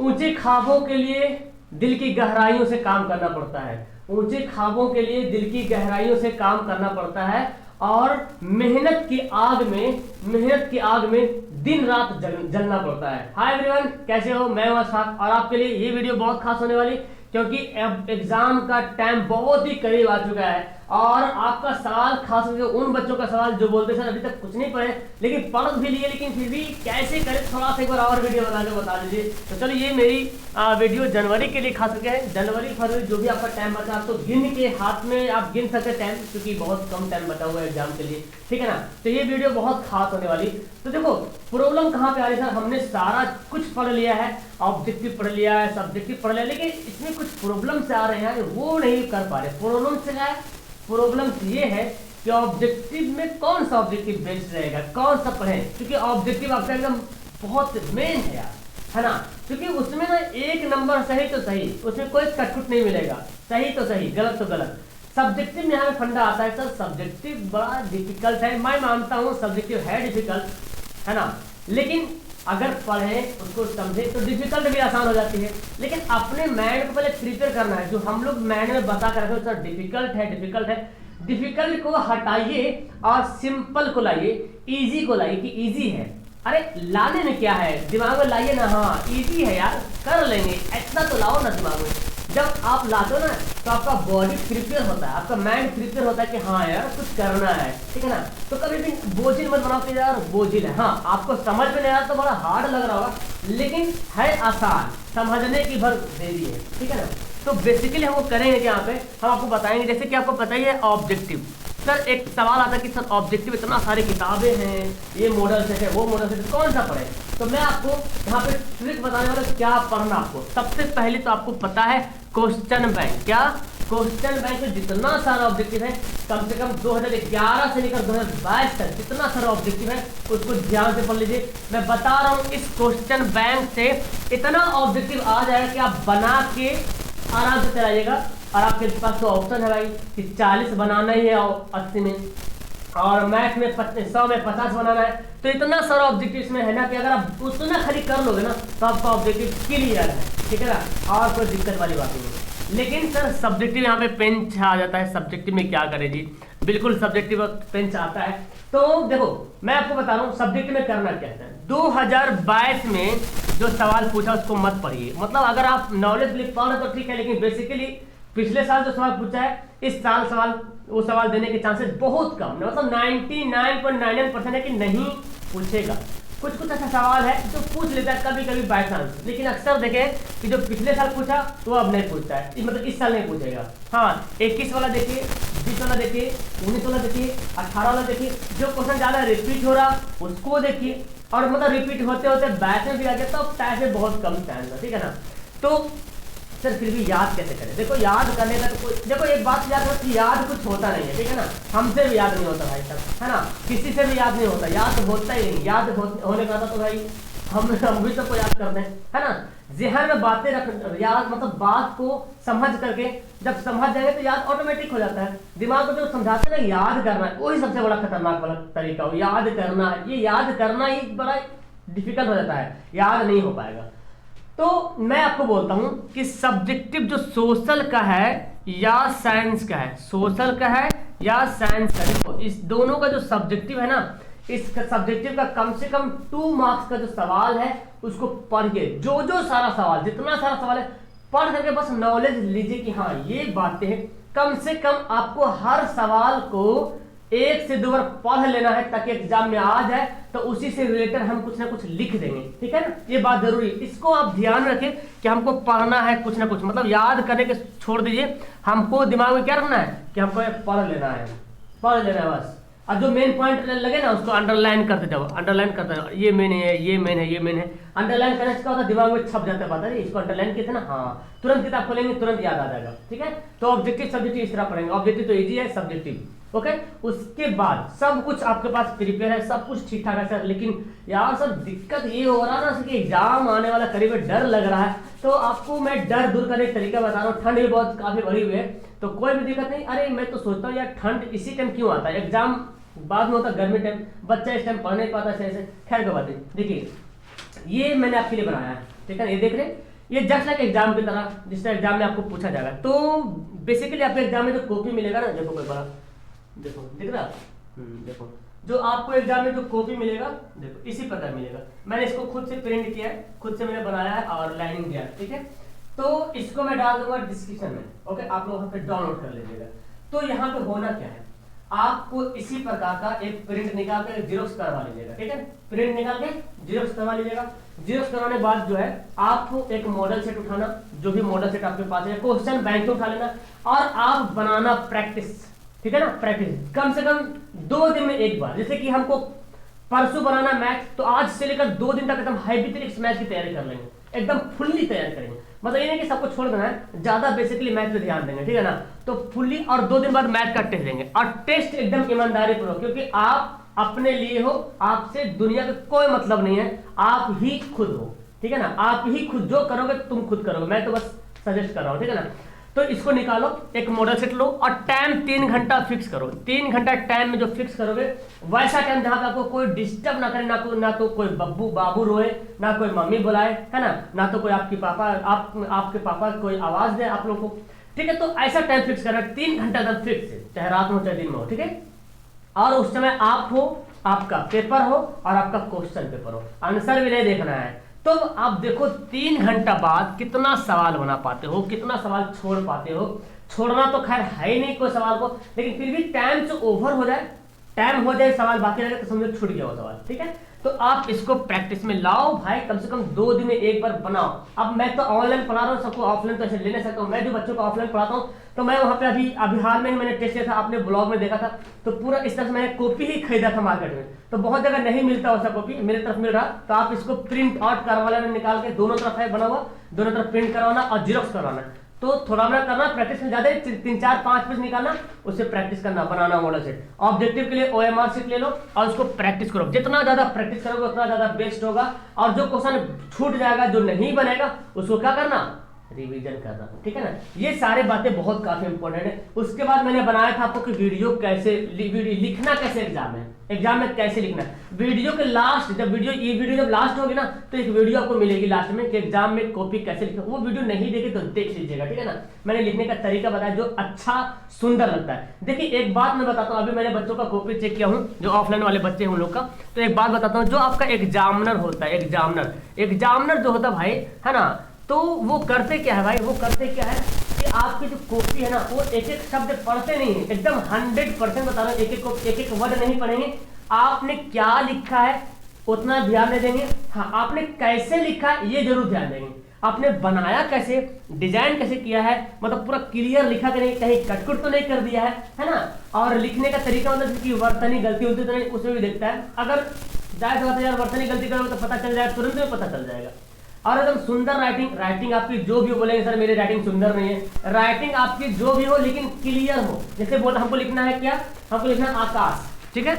ऊंचे ख्वाबों के लिए दिल की गहराइयों से काम करना पड़ता है। ऊंचे ख्वाबों के लिए दिल की गहराइयों से काम करना पड़ता है और मेहनत की आग में दिन रात जलना पड़ता है। हाय एवरीवन, कैसे हो? मैं हूं अशफाक और आपके लिए ये वीडियो बहुत खास होने वाली, क्योंकि अब एग्जाम का टाइम बहुत ही करीब आ चुका है और आपका सवाल, खास करके उन बच्चों का सवाल जो बोलते सर अभी तक कुछ नहीं पढ़े लेकिन पढ़ भी लिए, लेकिन फिर भी कैसे करें, थोड़ा सा एक बार और वीडियो बना के बता दीजिए। तो चलो, ये मेरी वीडियो जनवरी के लिए खास करके है। जनवरी फरवरी जो भी आपका टाइम बचा, आप तो गिन के हाथ में आप गिन सकते टाइम, क्योंकि बहुत कम टाइम बचा हुआ है एग्जाम के लिए, ठीक है ना। तो ये वीडियो बहुत खास होने वाली। तो देखो, प्रॉब्लम कहाँ पे आ रही है सर, हमने सारा कुछ पढ़ लिया है, ऑब्जेक्टिव पढ़ लिया है, सब्जेक्टिव पढ़ लिया, लेकिन इसमें कुछ प्रॉब्लम से आ रहे हैं, वो नहीं कर पा रहे। प्रॉब्लम से क्या है? प्रॉब्लम ये है कि ऑब्जेक्टिव में कौन सा ऑब्जेक्टिव बेस्ट रहेगा, कौन सा पढ़ें, क्योंकि ऑब्जेक्टिव आपका एकदम बहुत मेन है यार, है ना। क्योंकि उसमें ना एक नंबर सही तो सही, उसमें कोई कटकुट नहीं मिलेगा, सही तो सही, गलत तो गलत। सब्जेक्टिव में हमें फंडा आता है सर, सब्जेक्टिव बड़ा डिफिकल्ट है, मैं मानता हूँ सब्जेक्टिव है डिफिकल्ट, है ना, लेकिन अगर पढ़ें, उसको समझें तो डिफिकल्ट भी आसान हो जाती है। लेकिन अपने माइंड को पहले प्रिपेयर करना है, जो हम लोग माइंड में बता कर रखे सर डिफिकल्ट है, डिफिकल्ट को हटाइए और सिंपल को लाइए, इजी को लाइए कि इजी है। अरे लाने में क्या है, दिमाग में लाइए ना, हाँ इजी है यार, कर लेंगे, इतना तो लाओ ना दिमाग में। जब आप लाते हो ना तो आपका बॉडी प्रिपेयर होता है, आपका माइंड प्रिपेयर होता है कि हाँ यार कुछ करना है, ठीक है ना। तो कभी भी बोझिल मत बनाओ कि यार बोझिल है, हाँ आपको समझ में नहीं आ रहा तो बड़ा हार्ड लग रहा होगा, लेकिन है आसान, समझने की भर देरी है, ठीक है ना। तो बेसिकली हम वो करेंगे कि यहाँ पे हम आपको बताएंगे, जैसे कि आपको पता ही है ऑब्जेक्टिव। सर एक सवाल आता है कि सर ऑब्जेक्टिव इतना सारी किताबें हैं, ये मॉडल सेट है, वो मॉडल सेट है, कौन सा पढ़े। तो मैं आपको यहाँ पे ट्रिक बताने वाला क्या पढ़ना आपको। सबसे पहले तो आपको पता है क्वेश्चन बैंक, क्या क्वेश्चन बैंक में जितना सारा ऑब्जेक्टिव है, कम से कम 2011 से लेकर 2022 तक जितना सारा ऑब्जेक्टिव है उसको ध्यान से पढ़ लीजिए। मैं बता रहा हूँ, इस क्वेश्चन बैंक से इतना ऑब्जेक्टिव आ जाएगा कि आप बना के आराम से चलाइएगा। और आपके पास तो ऑप्शन है भाई कि 40 बनाना ही है 80 में, और मैथ में 100 में 50 बनाना है। तो इतना सारा ऑब्जेक्टिव इसमें है ना कि अगर आप उतना खाली कर लोगे ना तो आपका ऑब्जेक्टिव क्लियर है, ठीक है ना, और कोई दिक्कत वाली बात नहीं है। लेकिन सर सब्जेक्टिव यहाँ पे पेंच आ जाता है, सब्जेक्टिव में क्या करें जी, बिल्कुल सब्जेक्टिव पेंच आता है। तो देखो मैं आपको बता रहा हूँ सब्जेक्टिव में करना क्या है। 2022 में जो सवाल पूछा उसको मत पढ़िए, मतलब अगर आप नॉलेज लिख पाओ तो ठीक है, लेकिन बेसिकली पिछले साल जो सवाल पूछा है इस साल वो सवाल देने के चांसेस बहुत कम, मतलब 99.99% है कि नहीं पूछेगा। कुछ ऐसा सवाल है जो पूछ लेता है कभी कभी बाय चांस, लेकिन अक्सर देखें कि जो पिछले साल पूछा तो अब नहीं पूछता है, मतलब इस साल नहीं पूछेगा। हाँ 21 वाला देखिए, 20 वाला देखिए, 19 वाला देखिए, 18 वाला देखिए, जो क्वेश्चन ज्यादा रिपीट हो रहा उसको देखिए, और मतलब रिपीट होते होते बैच में भी आ गया तो पैसे बहुत कम चांस है, ठीक है ना। तो सर फिर भी याद कैसे करें? देखो याद करने का तो कोई, देखो एक बात याद रखो कि याद कुछ होता नहीं है, ठीक है ना, हमसे भी याद नहीं होता भाई साहब, है ना, किसी से भी याद नहीं होता, याद होता ही नहीं, होने का तो भाई हम भी सबको याद करते हैं, है ना। ज़हन में बातें रख, याद मतलब बात को समझ करके जब समझ जाएंगे तो याद ऑटोमेटिक हो जाता है। दिमाग को जो समझाते हैं ना याद करना है, वही सबसे बड़ा खतरनाक वाला तरीका हो, याद करना है। ये याद करना ही बड़ा डिफिकल्ट हो जाता है, याद नहीं हो पाएगा। तो मैं आपको बोलता हूं कि सब्जेक्टिव जो सोशल का है या साइंस का है, सोशल का है या साइंस का, देखो इस दोनों का जो सब्जेक्टिव है ना, इस सब्जेक्टिव का कम से कम 2 मार्क्स का जो सवाल है उसको पढ़िए, जो सारा सवाल, जितना सारा सवाल है पढ़ करके बस नॉलेज लीजिए कि हाँ ये बातें हैं। कम से कम आपको हर सवाल को 1 से 2 बार पढ़ लेना है, ताकि एग्जाम में आ जाए तो उसी से रिलेटेड हम कुछ ना कुछ लिख देंगे, ठीक है ना। ये बात जरूरी है, इसको आप ध्यान रखें कि हमको पढ़ना है कुछ ना कुछ, मतलब याद करने के छोड़ दीजिए, हमको दिमाग में क्या रखना है कि हमको पढ़ लेना है बस। और जो मेन पॉइंट लगे ना उसको अंडरलाइन करते जाओ, ये मेन है, ये मेन है, ये मेन है। अंडरलाइन करने से क्या होता है, दिमाग में छप जाता है, पता है इसको अंडरलाइन किया था ना, हाँ तुरंत किताब खोलेंगे तुरंत याद आ जाएगा, ठीक है। तो ऑब्जेक्टिव सब्जेक्टिव इस तरह पढ़ेंगे, ऑब्जेक्टिव तो इजी है, सब्जेक्टिव ओके। उसके बाद सब कुछ आपके पास प्रिपेयर है, सब कुछ ठीक ठाक है सर, लेकिन यार सर दिक्कत ये हो रहा है ना कि एग्जाम आने वाला करीब है, डर लग रहा है। तो आपको मैं डर दूर करने का तरीका बता रहा हूँ। ठंड भी बहुत काफी बढ़ी हुई है तो कोई भी दिक्कत नहीं। अरे मैं तो सोचता हूँ यार ठंड इसी टाइम क्यों आता है, एग्जाम बाद में होता है गर्मी टाइम, बच्चा इस टाइम पढ़ नहीं पाता ऐसे। खैर कोई बात नहीं, देखिए ये मैंने आपके लिए बनाया है, ठीक है। ये देख रहे ये जस्ट लाइक एग्जाम की तरह, जिस तरह एग्जाम में आपको पूछा जाएगा। तो बेसिकली आपके एग्जाम में जो कॉपी मिलेगा ना, देखो कोई बड़ा, देखो दिख रहा, देखो जो आपको एग्जाम में जो कॉपी मिलेगा, देखो इसी प्रकार मिलेगा। मैंने इसको खुद से प्रिंट किया है, खुद से मैंने बनाया है और लाइनिंग दिया है, ठीक है। तो इसको मैं डाल दूंगा डिस्क्रिप्शन में, ओके, आप लोग वहाँ पे डाउनलोड कर लीजिएगा। तो यहाँ पे होना क्या है, आपको इसी प्रकार का एक प्रिंट निकाल के जीरोक्स करवा लीजिएगा, ठीक है। प्रिंट निकाल के जीरोक्स करवा लीजिएगा। जीरोक्स करवाने के बाद जो है आपको एक मॉडल सेट उठाना, जो भी मॉडल सेट आपके पास है, क्वेश्चन बैंक उठा लेना और आप बनाना प्रैक्टिस, ठीक है ना। प्रैक्टिस कम से कम 2 दिन में एक बार। जैसे कि हमको परसों बनाना मैथ, तो आज से लेकर 2 दिन तक एकदम हाइपोथेटिक्स मैथ की तैयारी कर लेंगे, एकदम फुल्ली तैयारी करेंगे। मतलब ये नहीं कि सबको छोड़ देना है, ज्यादा बेसिकली मैथ पे ध्यान देंगे, ठीक है ना। तो फुल्ली, और 2 दिन बाद मैथ का टेस्ट देंगे, और टेस्ट एकदम ईमानदारी पूर्वक, क्योंकि आप अपने लिए हो, आपसे दुनिया का कोई मतलब नहीं है, आप ही खुद हो, ठीक है ना। आप ही खुद जो करोगे तुम खुद करोगे, मैं तो बस सजेस्ट कर रहा हूँ, ठीक है ना। तो इसको निकालो, एक मॉडल सेट लो और टाइम 3 घंटा फिक्स करो। 3 घंटा टाइम में जो फिक्स करोगे, वैसा टाइम जहां पे आपको कोई डिस्टर्ब ना करे, ना तो कोई बब्बू बाबू रोए, ना कोई मम्मी बुलाए, है ना तो कोई आपके पापा कोई आवाज दे आप लोगों को, ठीक है। तो ऐसा टाइम फिक्स करना, 3 घंटा एकदम फिक्स है, चाहे रात में हो चाहे दिन में हो, ठीक है। और उस समय आप हो, आपका पेपर हो और आपका क्वेश्चन पेपर हो, आंसर भी नहीं देखना है। तो आप देखो 3 घंटा बाद कितना सवाल बना पाते हो, कितना सवाल छोड़ पाते हो। छोड़ना तो खैर है ही नहीं कोई सवाल को, लेकिन फिर भी टाइम से ओवर हो जाए, टाइम हो जाए, सवाल बाकी रहे तो समझो छूट गया वो सवाल, ठीक है। तो आप इसको प्रैक्टिस में लाओ भाई, कम से कम 2 दिन में एक बार बनाओ। अब मैं तो ऑनलाइन पढ़ा रहा हूँ, सबको ऑफलाइन तो ऐसे ले नहीं सकता हूँ। मैं जो बच्चों को ऑफलाइन पढ़ाता हूँ, तो मैं वहाँ पे अभी हाल में ही मैंने टेस्ट किया था, आपने ब्लॉग में देखा था। तो पूरा इस तरह से मैंने कॉपी ही खरीदा था मार्केट में, तो बहुत जगह नहीं मिलता वैसा कॉपी, मेरे तरफ मिल रहा। तो आप इसको प्रिंट आउट करवा लेना, निकाल के, दोनों तरफ है बना हुआ, दोनों तरफ प्रिंट करवाना और जीरोक्स करवाना। तो थोड़ा ना करना, प्रैक्टिस में ज्यादा 3, 4, 5 पेज निकालना, उससे प्रैक्टिस करना, बनाना मॉडल सेट। ऑब्जेक्टिव के लिए OMR शीट ले लो और उसको प्रैक्टिस करो। जितना ज्यादा प्रैक्टिस करोगे उतना ज्यादा बेस्ट होगा। और जो क्वेश्चन छूट जाएगा, जो नहीं बनेगा, उसको क्या करना, रिवीजन करना, ठीक है ना। ये सारी बातें बहुत काफी इंपॉर्टेंट है। उसके बाद मैंने बनाया था आपको कि वीडियो कैसे लिखना, कैसे एग्जाम में कैसे लिखना। वीडियो के लास्ट, जब ये वीडियो जब लास्ट होगी ना, तो एक वीडियो आपको मिलेगी लास्ट में कि एग्जाम में कॉपी कैसे लिखना। वो वीडियो नहीं देखे तो देख लीजिएगा, ठीक है ना। मैंने लिखने का तरीका बताया जो अच्छा सुंदर लगता है। देखिए एक बात मैं बताता हूँ, अभी मैंने बच्चों का कॉपी चेक किया हूँ, जो ऑफलाइन वाले बच्चे हैं उन लोग का। तो एक बात बताता हूँ, जो आपका एग्जामिनर होता है, एग्जामिनर जो होता है भाई, है ना, तो वो करते क्या है भाई, वो करते क्या है कि आपकी जो कॉपी है ना, वो एक एक शब्द पढ़ते नहीं है, एकदम 100% बता रहा हूं, एक एक वर्ड नहीं पढ़ेंगे। आपने क्या लिखा है उतना ध्यान नहीं देंगे, हाँ आपने कैसे लिखा है ये जरूर ध्यान देंगे। आपने बनाया कैसे, डिजाइन कैसे किया है, मतलब पूरा क्लियर लिखा करेंगे, कहीं कटकुट तो नहीं कर दिया है ना। और लिखने का तरीका मतलब कि वर्तनी गलती होती तो नहीं, उसमें भी देखता है। अगर जाहिर बात है यार, वर्तनी गलती करोगे तो पता चल जाएगा, तुरंत में पता चल जाएगा। और एकदम सुंदर राइटिंग आपकी जो भी हो, बोलेंगे सर मेरी राइटिंग सुंदर नहीं है, राइटिंग आपकी जो भी हो लेकिन क्लियर हो। जैसे बोल हमको लिखना है क्या, हमको लिखना है आकाश, ठीक है।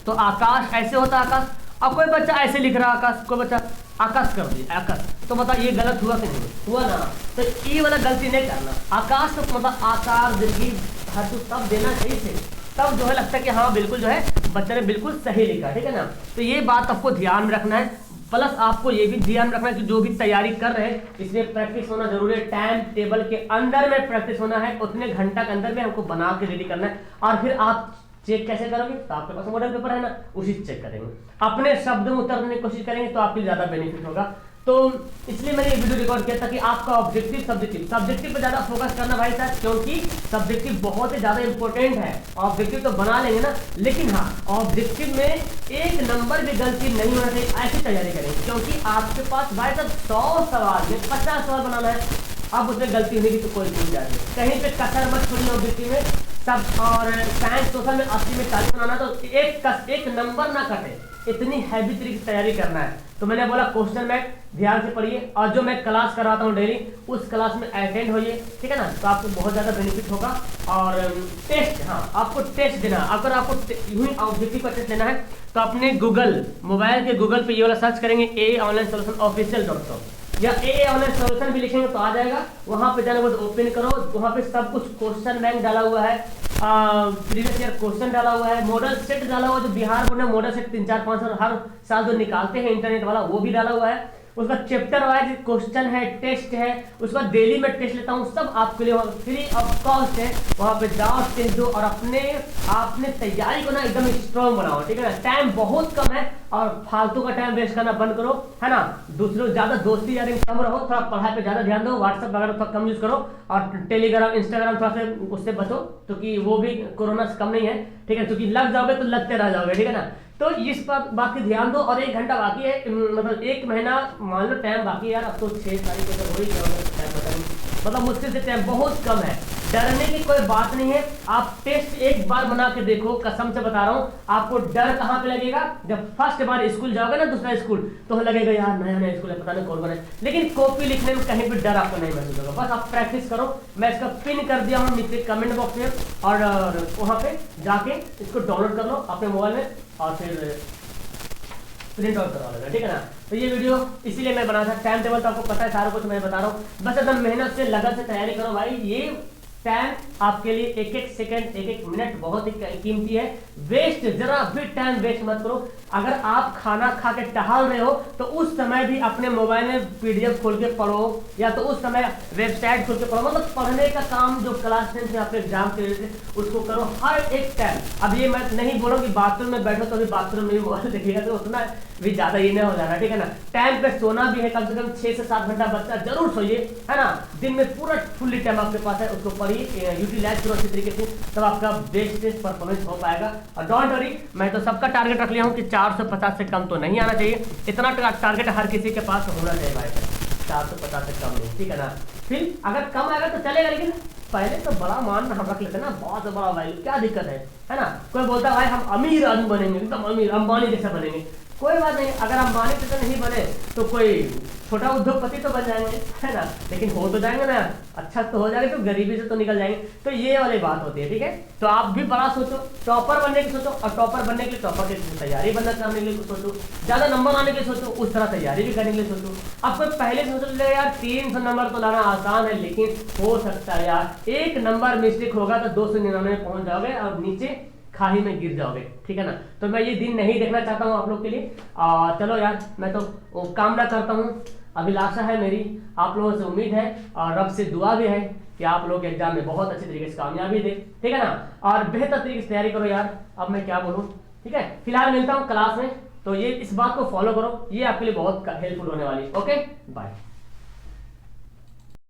तो आकाश ऐसे होता है आकाश। अब कोई बच्चा ऐसे लिख रहा है आकाश, कोई बच्चा आकाश कर दिया आकाश, तो मतलब ये गलत हुआ कि नहीं हुआ ना। तो ये वाला गलती नहीं करना। आकाश तो मतलब आकार दीर्घी हर चीज तब देना चाहिए से, तब जो है लगता है कि हाँ बिल्कुल जो है बच्चे ने बिल्कुल सही लिखा, ठीक है ना। तो ये बात आपको ध्यान में रखना है। प्लस आपको ये भी ध्यान रखना है कि जो भी तैयारी कर रहे हैं इसमें प्रैक्टिस होना जरूरी है। टाइम टेबल के अंदर में प्रैक्टिस होना है, उतने घंटा के अंदर में हमको बना के रेडी करना है। और फिर आप चेक कैसे करोगे, तो आपके पास मॉडल पेपर है ना, उसी से चेक करेंगे, अपने शब्द में उतरने की कोशिश करेंगे तो आपके ज्यादा बेनिफिट होगा। तो इसलिए मैंने ये वीडियो रिकॉर्ड किया था कि आपका ऑब्जेक्टिव सब्जेक्टिव पे ज्यादा फोकस करना भाई साहब, क्योंकि सब्जेक्टिव बहुत ही ज्यादा इंपॉर्टेंट है। ऑब्जेक्टिव तो बना लेंगे ना, लेकिन हाँ ऑब्जेक्टिव में 1 नंबर भी गलती नहीं होना चाहिए, ऐसी तैयारी करेंगे। क्योंकि आपके पास भाई साहब 100 सवाल में 50 सवाल बनाना है, अब उसमें गलती होने की तो कोई चीज नहीं, कहीं पे कसर मत छोड़िए ऑब्जेक्टिव में सब। और साइंस सोशल में 80 में 40 बनाना, तो एक नंबर ना कटे, इतनी हैवी तरीके से तैयारी करना है। तो मैंने बोला क्वेश्चन बैंक ध्यान से पढ़िए, और जो मैं क्लास कराता हूँ डेली उस क्लास में अटेंड होइए, ठीक है ना। तो आपको बहुत ज़्यादा बेनिफिट होगा। और टेस्ट, हाँ आपको टेस्ट देना, अगर आपको यूं ही ऑब्जेक्टिव का टेस्ट लेना है तो अपने मोबाइल के गूगल पे ये वाला सर्च करेंगे AOnlineSolutionOfficial.com, या ऑनलाइन सॉल्यूशन भी लिखेंगे तो आ जाएगा। वहां पे जाने के बाद ओपन करो, वहां पे सब कुछ क्वेश्चन बैंक डाला हुआ है, प्रीवियस ईयर क्वेश्चन डाला हुआ है, मॉडल सेट डाला हुआ है, जो बिहार बोर्ड ने मॉडल सेट 3, 4, 5 हर साल जो निकालते हैं इंटरनेट वाला, वो भी डाला हुआ है। उसका चैप्टर वाइज क्वेश्चन है, टेस्ट है, उसका डेली में टेस्ट लेता हूँ, सब आपके लिए फ्री ऑफ कॉस्ट है। वहाँ पे जाओ, टेस्ट दो और आपने तैयारी को ना एकदम स्ट्रॉन्ग बनाओ, ठीक है ना। टाइम बहुत कम है और फालतू का टाइम वेस्ट करना बंद करो, है ना। दूसरों ज्यादा दोस्ती यारी कम रहो, थोड़ा पढ़ाई पे ज्यादा ध्यान दो, व्हाट्सएप वगैरह थोड़ा कम यूज करो और टेलीग्राम इंस्टाग्राम थोड़ा सा उससे बचो, क्योंकि वो भी कोरोना से कम नहीं है, ठीक है। क्योंकि लग जाओगे तो लगते रह जाओगे, ठीक है ना। तो इस बात की ध्यान दो। और 1 घंटा बाकी है, मतलब 1 महीना मान लो टाइम बाकी है यार। अब तो 6 तारीख को हो ही गया, मतलब मुश्किल से टाइम बहुत कम है। डरने की कोई बात नहीं है। आप टेस्ट एक बार बना के देखो, कसम से बता रहा हूँ। आपको डर कहाँ पे लगेगा? जब फर्स्ट बार स्कूल जाओगे ना, दूसरा स्कूल, तो लगेगा यार नया नया स्कूल है, पता नहीं कौन बने। लेकिन कॉपी लिखने में कहीं भी डर आपको नहीं महसूस होगा। बस आप प्रैक्टिस करो। मैं इसका पिन कर दिया हूँ नीचे कमेंट बॉक्स में, और वहाँ पे जाके इसको डाउनलोड कर लो अपने मोबाइल में और फिर प्रिंट आउट करवा लेना, ठीक है ना। तो ये वीडियो इसीलिए मैं बना था। टाइम टेबल तो आपको पता है, सारा कुछ मैं बता रहा हूँ। बस एकदम मेहनत से लगन से तैयारी करो भाई। ये टाइम आपके लिए 1-1 सेकंड 1-1 मिनट बहुत ही कीमती है। वेस्ट जरा भी टाइम वेस्ट मत करो। अगर आप खाना खा के टहल रहे हो तो उस समय भी अपने मोबाइल में पीडीएफ खोल के पढ़ो, या तो उस समय वेबसाइट खोल के पढ़ो। मतलब पढ़ने का काम जो क्लास 10 में आपके एग्जाम के लिए उसको करो हर एक टाइम। अब ये मैं नहीं बोल रहा कि बाथरूम में बैठो तो अभी बाथरूम में मोबाइल देखिएगा तो उतना भी ज्यादा ये नहीं हो जाना, ठीक है ना। टाइम पे सोना भी है, कम से कम 6 से 7 घंटा बच्चा जरूर सोइए, है ना। दिन में पूरा फुल्ली टाइम आपके पास है, उसको पढ़िए, यूटिलाइज करो अच्छी तरीके से, तब आपका बेस्ट परफॉर्मेंस हो पाएगा। और डोंट वरी, मैं तो सबका टारगेट रख लिया हूँ कि 450 से कम तो नहीं आना चाहिए। इतना टारगेट हर किसी के पास होना चाहिए भाई, 450 से कम नहीं, ठीक है ना। फिर अगर कम आएगा तो चलेगा, लेकिन पहले तो बड़ा मान हम रख लेते ना, बहुत बड़ा वैल्यू, क्या दिक्कत है ना। कोई बोलता है भाई हम अमीर आदमी बनेंगे, एकदम अमीर अंबानी जैसा बनेंगे, कोई बात नहीं। अगर अंबानी जैसा नहीं बने तो कोई छोटा उद्योगपति तो बन जाएंगे, है ना। लेकिन हो तो जाएंगे ना, अच्छा तो हो जाएगा, तो गरीबी से तो निकल जाएंगे। तो ये वाली बात होती है, ठीक है। तो आप भी बड़ा सोचो, टॉपर बनने की सोचो, और टॉपर बनने के लिए टॉपर की तैयारी करने के लिए सोचो, ज्यादा नंबर आने के लिए सोचो, उस तरह तैयारी भी करने के लिए सोचो। अब कोई पहले सोच ले यार 300 नंबर तो लाना आसान है, लेकिन हो सकता है यार 1 नंबर मिस्टेक होगा तो 299 में पहुंच जाओगे और नीचे खाई में गिर जाओगे, ठीक है ना। तो मैं ये दिन नहीं देखना चाहता हूँ आप लोग के लिए। चलो यार, मैं तो कामना करता हूँ, अभिलाषा है मेरी, आप लोगों से उम्मीद है और रब से दुआ भी है कि आप लोग एग्जाम में बहुत अच्छे तरीके से कामयाबी दे, ठीक है ना। और बेहतर तरीके से तैयारी करो यार। अब मैं क्या बोलूँ, ठीक है। फिलहाल मिलता हूँ क्लास में, तो ये इस बात को फॉलो करो, ये आपके लिए बहुत हेल्पफुल होने वाली है। Okay, bye.